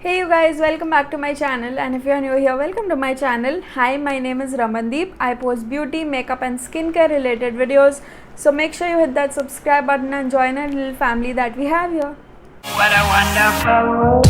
Hey you guys, welcome back to my channel, and if you are new here, welcome to my channel. Hi, my name is Ramandeep. I post beauty, makeup and skincare related videos. So make sure you hit that subscribe button and join our little family that we have here. What a wonderful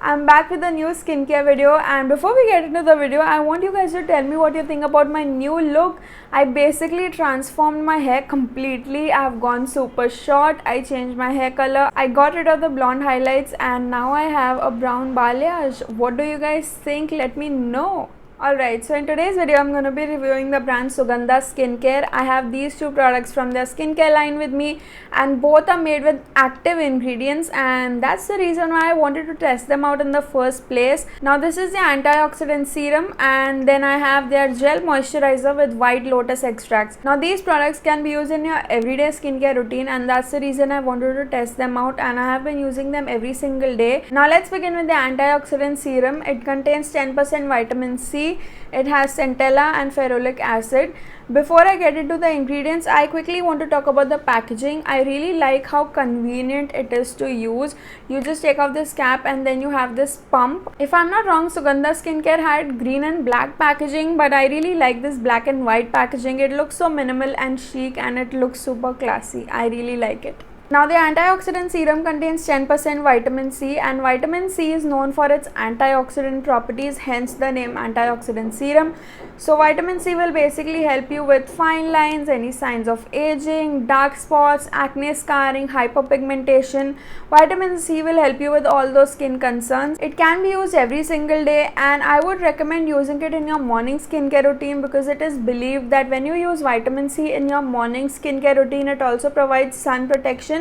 I'm back with a new skincare video, and before we get into the video, I want you guys to tell me what you think about my new look. I basically transformed my hair completely. I've gone super short, I changed my hair color, I got rid of the blonde highlights, and now I have a brown balayage. What do you guys think? Let me know. Alright, so in today's video, I'm going to be reviewing the brand Sugandha Skincare. I have these two products from their skincare line with me, and both are made with active ingredients, and that's the reason why I wanted to test them out in the first place. Now this is the antioxidant serum, and then I have their gel moisturizer with white lotus extracts. Now these products can be used in your everyday skincare routine, and that's the reason I wanted to test them out, and I have been using them every single day. Now let's begin with the antioxidant serum. It contains 10% vitamin C. It has centella and ferulic acid. Before I get into the ingredients, I quickly want to talk about the packaging. I really like how convenient it is to use. You just take off this cap and then you have this pump. If I'm not wrong, Sugandha Skincare had green and black packaging, but I really like this black and white packaging. It looks so minimal and chic, and it looks super classy. I really like it. Now the antioxidant serum contains 10% vitamin C, and vitamin C is known for its antioxidant properties, hence the name antioxidant serum. So vitamin C will basically help you with fine lines, any signs of aging, dark spots, acne scarring, hyperpigmentation. Vitamin C will help you with all those skin concerns. It can be used every single day, and I would recommend using it in your morning skincare routine because it is believed that when you use vitamin C in your morning skincare routine, it also provides sun protection.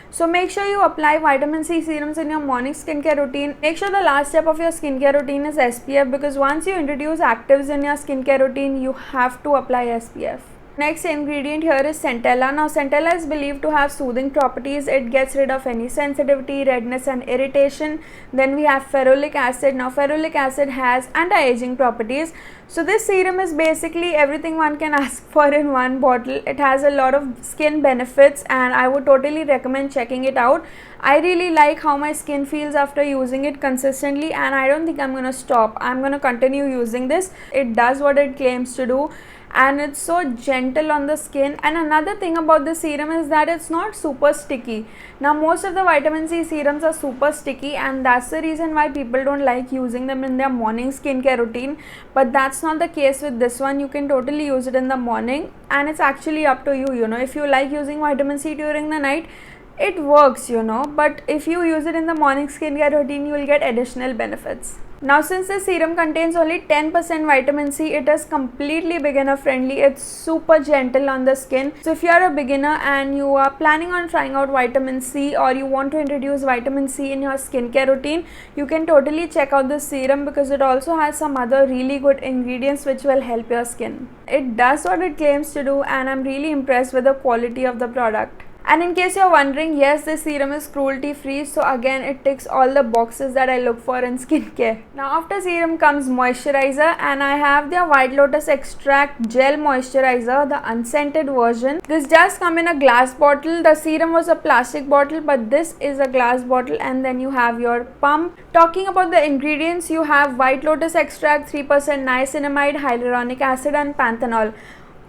So make sure you apply vitamin C serums in your morning skincare routine. Make sure the last step of your skincare routine is SPF, because once you introduce actives in your skincare routine, you have to apply SPF. Next ingredient here is centella. Now centella is believed to have soothing properties. It gets rid of any sensitivity, redness and irritation. Then we have ferulic acid. Now ferulic acid has anti-aging properties. So this serum is basically everything one can ask for in one bottle. It has a lot of skin benefits, and I would totally recommend checking it out. I really like how my skin feels after using it consistently, and I don't think I'm gonna stop. I'm gonna continue using this. It does what it claims to do, and it's so gentle on the skin. And another thing about this serum is that it's not super sticky. Now most of the vitamin C serums are super sticky, and that's the reason why people don't like using them in their morning skincare routine, but that's not the case with this one. You can totally use it in the morning, and it's actually up to you. If you like using vitamin C during the night, it works, but if you use it in the morning skincare routine, you will get additional benefits. Now since this serum contains only 10% vitamin C, it is completely beginner friendly. It's super gentle on the skin. So if you are a beginner and you are planning on trying out vitamin C, or you want to introduce vitamin C in your skincare routine, you can totally check out this serum because it also has some other really good ingredients which will help your skin. It does what it claims to do, and I'm really impressed with the quality of the product. And in case you're wondering, yes, this serum is cruelty free, so again it ticks all the boxes that I look for in skincare. Now after serum comes moisturizer, and I have their white lotus extract gel moisturizer, the unscented version. This does come in a glass bottle. The serum was a plastic bottle, but this is a glass bottle, and then you have your pump. Talking about the ingredients, you have white lotus extract, 3% niacinamide, hyaluronic acid and panthenol.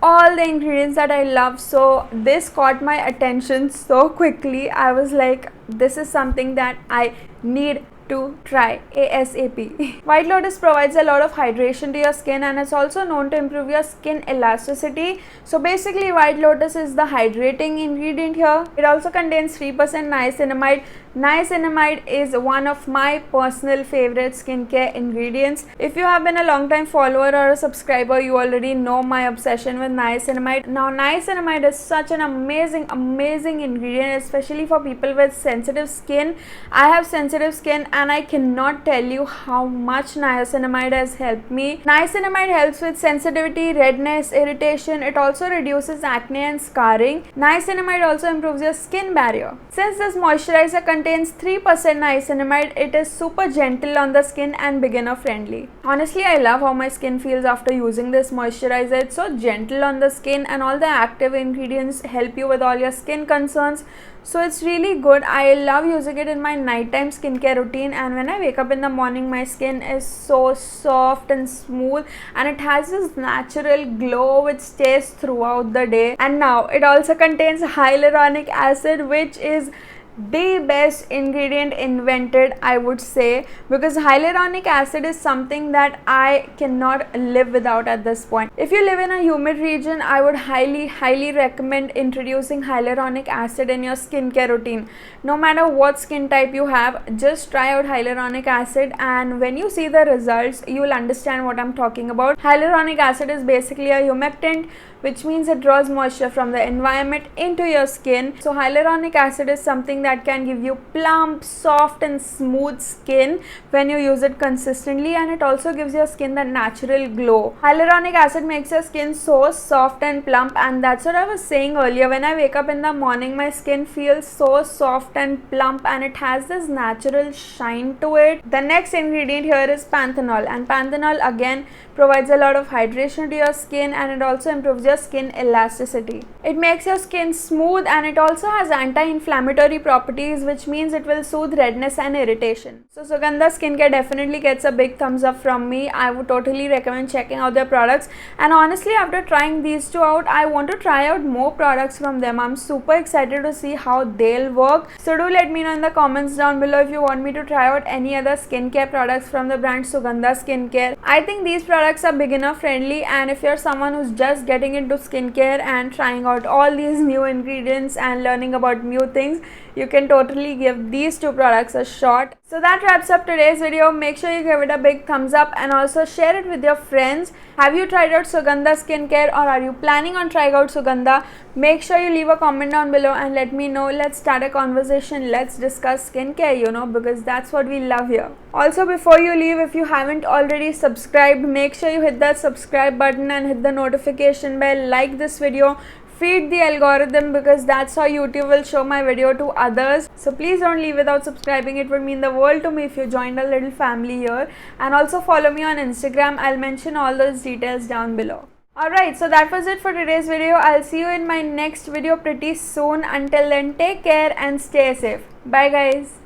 All the ingredients that I love. So this caught my attention so quickly. I was like, this is something that I need to try ASAP. White lotus provides a lot of hydration to your skin, and it's also known to improve your skin elasticity. So basically white lotus is the hydrating ingredient here. It also contains 3% niacinamide. Niacinamide is one of my personal favorite skincare ingredients. If you have been a long time follower or a subscriber, you already know my obsession with niacinamide. Now niacinamide is such an amazing ingredient, especially for people with sensitive skin. I have sensitive skin, and I cannot tell you how much niacinamide has helped me. Niacinamide helps with sensitivity, redness, irritation. It also reduces acne and scarring. Niacinamide also improves your skin barrier. Since this moisturizer contains 3% niacinamide, it is super gentle on the skin and beginner friendly. Honestly, I love how my skin feels after using this moisturizer. It's so gentle on the skin and all the active ingredients help you with all your skin concerns. So it's really good. I love using it in my nighttime skincare routine, and when I wake up in the morning my skin is so soft and smooth and it has this natural glow which stays throughout the day. And now it also contains hyaluronic acid, which is the best ingredient invented, I would say, because hyaluronic acid is something that I cannot live without at this point. If you live in a humid region, I would highly recommend introducing hyaluronic acid in your skincare routine. No matter what skin type you have, just try out hyaluronic acid, and when you see the results, you will understand what I'm talking about. Hyaluronic acid is basically a humectant, which means it draws moisture from the environment into your skin. So hyaluronic acid is something that can give you plump, soft and smooth skin when you use it consistently, and it also gives your skin that natural glow. Hyaluronic acid makes your skin so soft and plump, and that's what I was saying earlier. When I wake up in the morning, my skin feels so soft and plump and it has this natural shine to it. The next ingredient here is panthenol, and panthenol again provides a lot of hydration to your skin, and it also improves your skin elasticity. It makes your skin smooth, and it also has anti-inflammatory properties, which means it will soothe redness and irritation. So Sugandha Skincare definitely gets a big thumbs up from me. I would totally recommend checking out their products, and honestly after trying these two out, I want to try out more products from them. I'm super excited to see how they'll work. So do let me know in the comments down below if you want me to try out any other skincare products from the brand Sugandha Skincare. I think these products are beginner friendly, and if you're someone who's just getting into skincare and trying out all these new ingredients and learning about new things, you can totally give these two products a shot. So that wraps up today's video. Make sure you give it a big thumbs up and also share it with your friends. Have you tried out Sugandha Skincare, or are you planning on trying out Sugandha? Make sure you leave a comment down below and let me know. Let's start a conversation. Let's discuss skincare, because that's what we love here. Also, before you leave, if you haven't already subscribed, make sure you hit that subscribe button and hit the notification bell. Like this video, feed the algorithm, because that's how YouTube will show my video to others. So please don't leave without subscribing. It would mean the world to me if you joined a little family here. And also follow me on Instagram. I'll mention all those details down below. Alright, so that was it for today's video. I'll see you in my next video pretty soon. Until then, take care and stay safe. Bye guys.